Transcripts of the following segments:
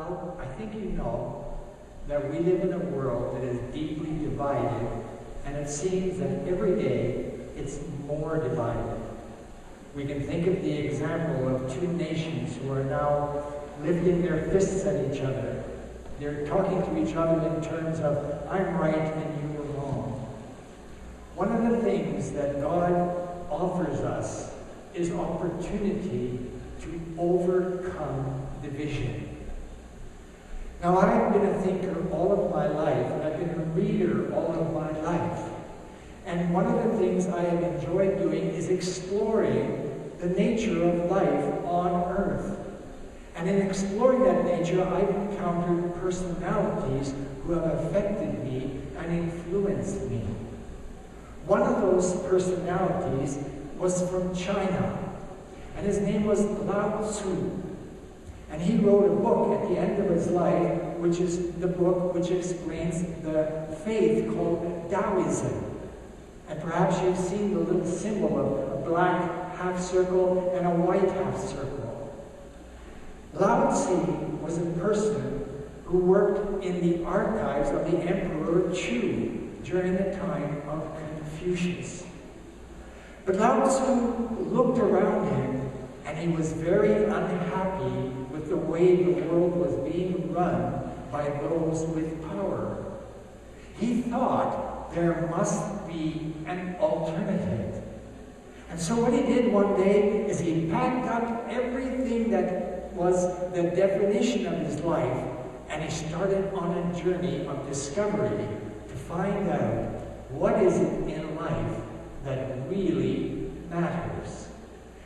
Well, I think you know that we live in a world that is deeply divided, and it seems that every day it's more divided. We can think of the example of two nations who are now lifting their fists at each other. They're talking to each other in terms of, I'm right and you are wrong. One of the things that God offers us is opportunity to overcome division. Now, I've been a thinker all of my life, and I've been a reader all of my life. And one of the things I have enjoyed doing is exploring the nature of life on Earth. And in exploring that nature, I've encountered personalities who have affected me and influenced me. One of those personalities was from China, and his name was Lao Tzu. And he wrote a book at the end of his life, which is the book which explains the faith called Taoism. And perhaps you've seen the little symbol of a black half circle and a white half circle. Lao Tzu was a person who worked in the archives of the Emperor Chu during the time of Confucius. But Lao Tzu looked around him, and he was very unhappy with the way the world was being run by those with power. He thought there must be an alternative. And so what he did one day is he packed up everything that was the definition of his life, and he started on a journey of discovery to find out what is it in life that really matters.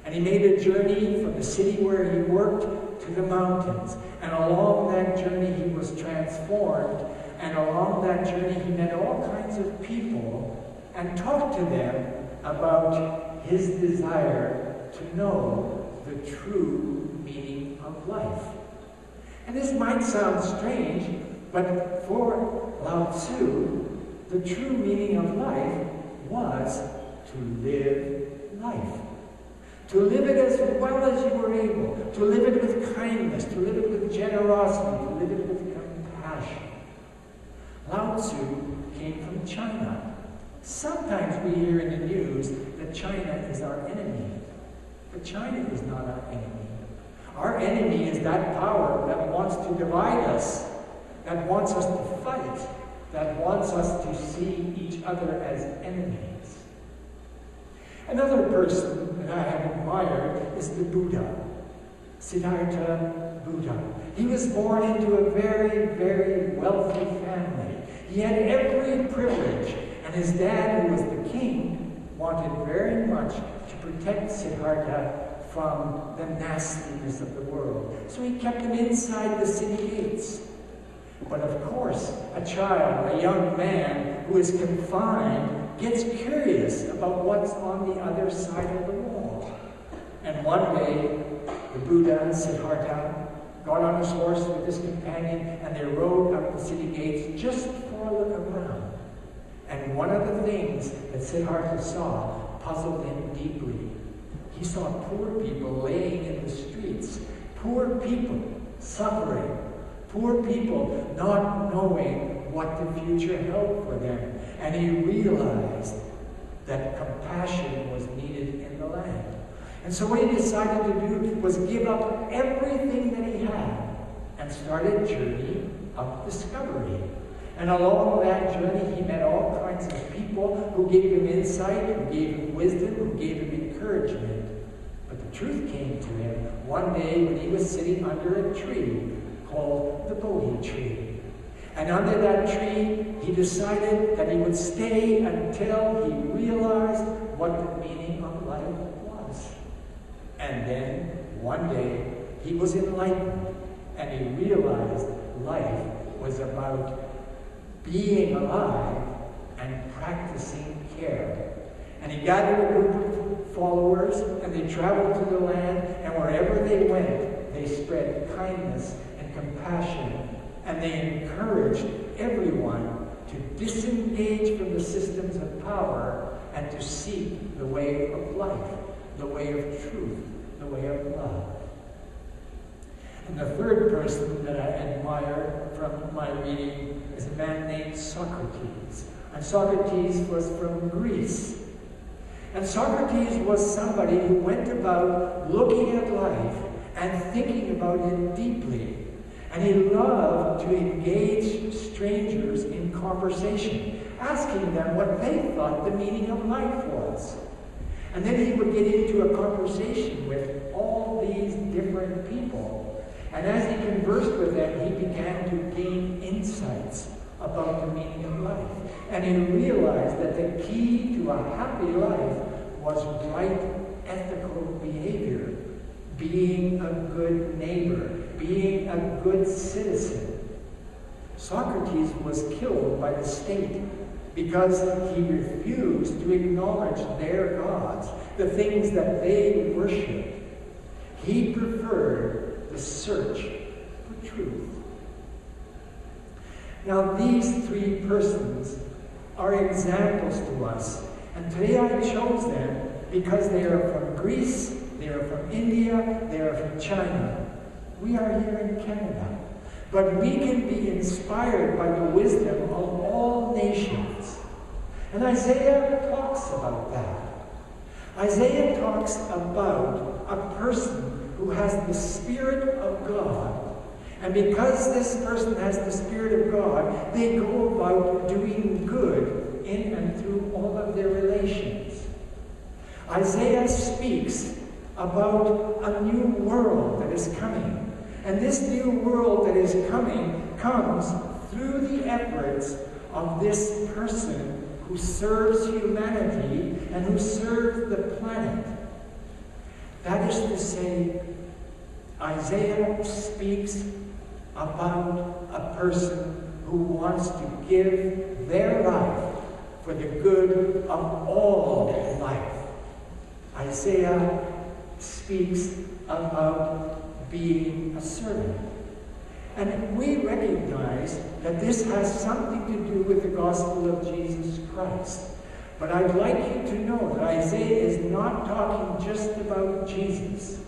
And he made a journey from the city where he worked to the mountains. And along that journey he was transformed. And along that journey he met all kinds of people and talked to them about his desire to know the true meaning of life. And this might sound strange, but for Lao Tzu, the true meaning of life was to live life. To live it as well as you were able. To live it with kindness. To live it with generosity. To live it with compassion. Lao Tzu came from China. Sometimes we hear in the news that China is our enemy. But China is not our enemy. Our enemy is that power that wants to divide us, that wants us to fight, that wants us to see each other as enemies. Another person that I have admired is the Buddha, Siddhartha Buddha. He was born into a very, very wealthy family. He had every privilege, and his dad, who was the king, wanted very much to protect Siddhartha from the nastiness of the world. So he kept him inside the city gates. But of course, a child, a young man who is confined, gets curious about what's on the other side of the wall. And one day, the Buddha, Siddhartha, got on his horse with his companion, and they rode up the city gates just for a look around. And one of the things that Siddhartha saw puzzled him deeply. He saw poor people laying in the streets, poor people suffering, poor people not knowing what the future held for them. And he realized that compassion was needed in the land. And so what he decided to do was give up everything that he had and start a journey of discovery. And along that journey, he met all kinds of people who gave him insight, who gave him wisdom, who gave him encouragement. But the truth came to him one day when he was sitting under a tree called the Bodhi tree. And under that tree, he decided that he would stay until he realized what the meaning of life was. And then, one day, he was enlightened, and he realized life was about being alive and practicing care. And he gathered a group of followers, and they traveled to the land, and wherever they went, they spread kindness and compassion, and they encouraged everyone to disengage from the systems of power and to seek the way of life, the way of truth, the way of love. And the third person that I admire from my reading is a man named Socrates. And Socrates was from Greece. And Socrates was somebody who went about looking at life and thinking about it deeply. And he loved to engage strangers in conversation, asking them what they thought the meaning of life was. And then he would get into a conversation with all these different people. And as he conversed with them, he began to gain insights about the meaning of life. And he realized that the key to a happy life was right ethical behavior, being a good neighbor, being a good citizen. Socrates was killed by the state because he refused to acknowledge their gods, the things that they worshiped. He preferred the search for truth. Now, these three persons are examples to us, and today I chose them because they are from Greece, they are from India, they are from China. We are here in Canada. But we can be inspired by the wisdom of all nations. And Isaiah talks about that. Isaiah talks about a person who has the Spirit of God. And because this person has the Spirit of God, they go about doing good in and through all of their relations. Isaiah speaks about a new world that is coming. And this new world that is coming comes through the efforts of this person who serves humanity and who serves the planet. That is to say, Isaiah speaks about a person who wants to give their life for the good of all life. Isaiah speaks about being a servant. And we recognize that this has something to do with the gospel of Jesus Christ. But I'd like you to know that Isaiah is not talking just about Jesus.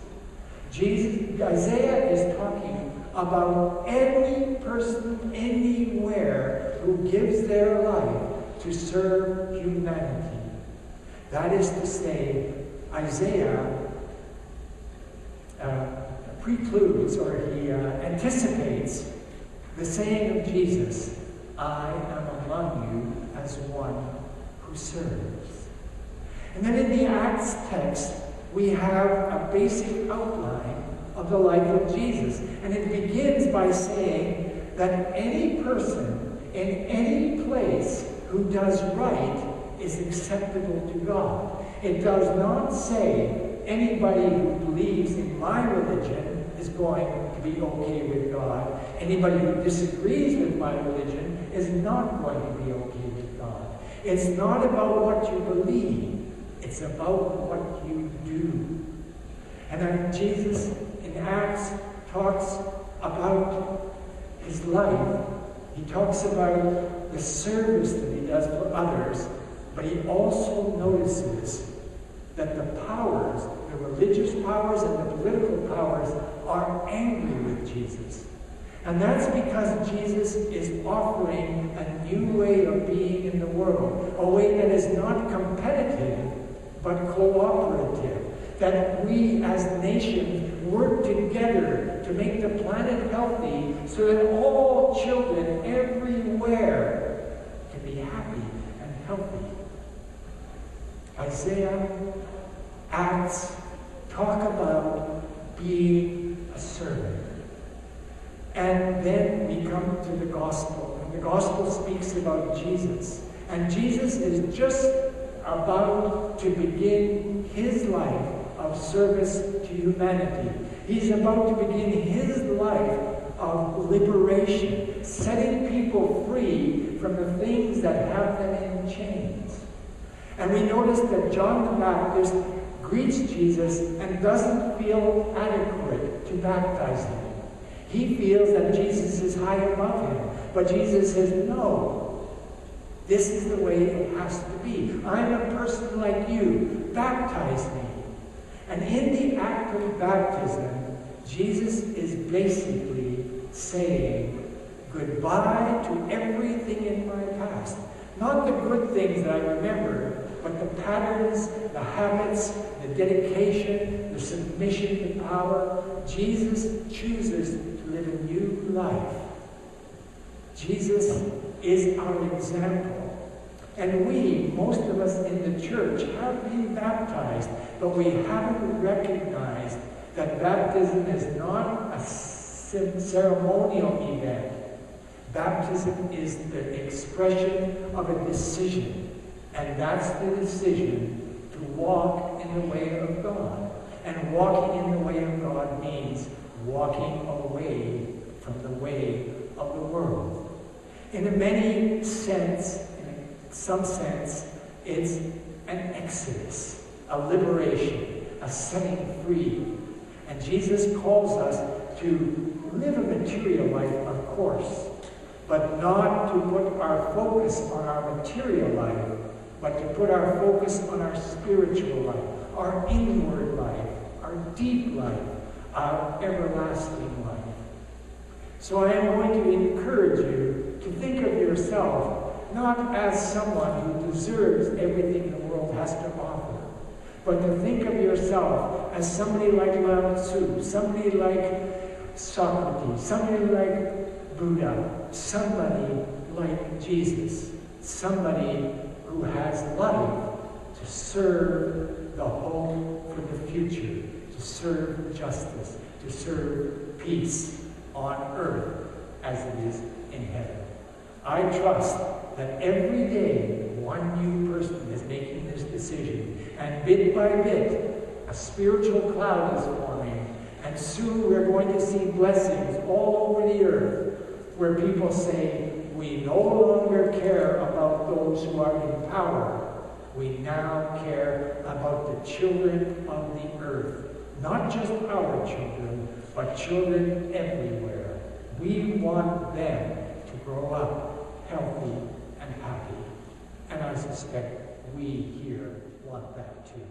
Isaiah is talking about every person anywhere who gives their life to serve humanity. That is to say, Isaiah precludes, or he anticipates the saying of Jesus, I am among you as one who serves. And then in the Acts text, we have a basic outline of the life of Jesus. And it begins by saying that any person in any place who does right is acceptable to God. It does not say anybody who believes in my religion is going to be okay with God. Anybody who disagrees with my religion is not going to be okay with God. It's not about what you believe. It's about what you do. And then Jesus in Acts talks about his life. He talks about the service that he does for others, but he also notices that the powers, the religious powers and the political powers, are angry with Jesus. And that's because Jesus is offering a new way of being in the world, a way that is not competitive, but cooperative. That we as nations work together to make the planet healthy so that all children everywhere can be happy and healthy. Isaiah, Acts talk about being a servant. And then we come to the gospel. And the gospel speaks about Jesus. And Jesus is just about to begin his life of service to humanity. He's about to begin his life of liberation, setting people free from the things that have them in chains. And we notice that John the Baptist greets Jesus and doesn't feel adequate to baptize him. He feels that Jesus is high above him. But Jesus says, no, this is the way it has to be. I'm a person like you. Baptize me. And in the act of baptism, Jesus is basically saying goodbye to everything in my past. Not the good things that I remember, but the patterns, the habits, the dedication, the submission to power. Jesus chooses to live a new life. Jesus is our example. And we, most of us in the church, have been baptized, but we haven't recognized that baptism is not a ceremonial event. Baptism is the expression of a decision, and that's the decision to walk in the way of God. And walking in the way of God means walking away from the way of the world. In some sense, it's an exodus, a liberation, a setting free. And Jesus calls us to live a material life, of course, but not to put our focus on our material life, but to put our focus on our spiritual life, our inward life, our deep life, our everlasting life. So I am going to encourage you to think of yourself not as someone who deserves everything the world has to offer, but to think of yourself as somebody like Lao Tzu, somebody like Socrates, somebody like Buddha, somebody like Jesus, somebody who has life to serve the hope for the future, to serve justice, to serve peace on earth as it is in heaven. I trust that every day one new person is making this decision, and bit by bit a spiritual cloud is forming, and soon we're going to see blessings all over the earth where people say, we no longer care about those who are in power. We now care about the children of the earth. Not just our children, but children everywhere. We want them to grow up healthy and happy. And I suspect we here want that too.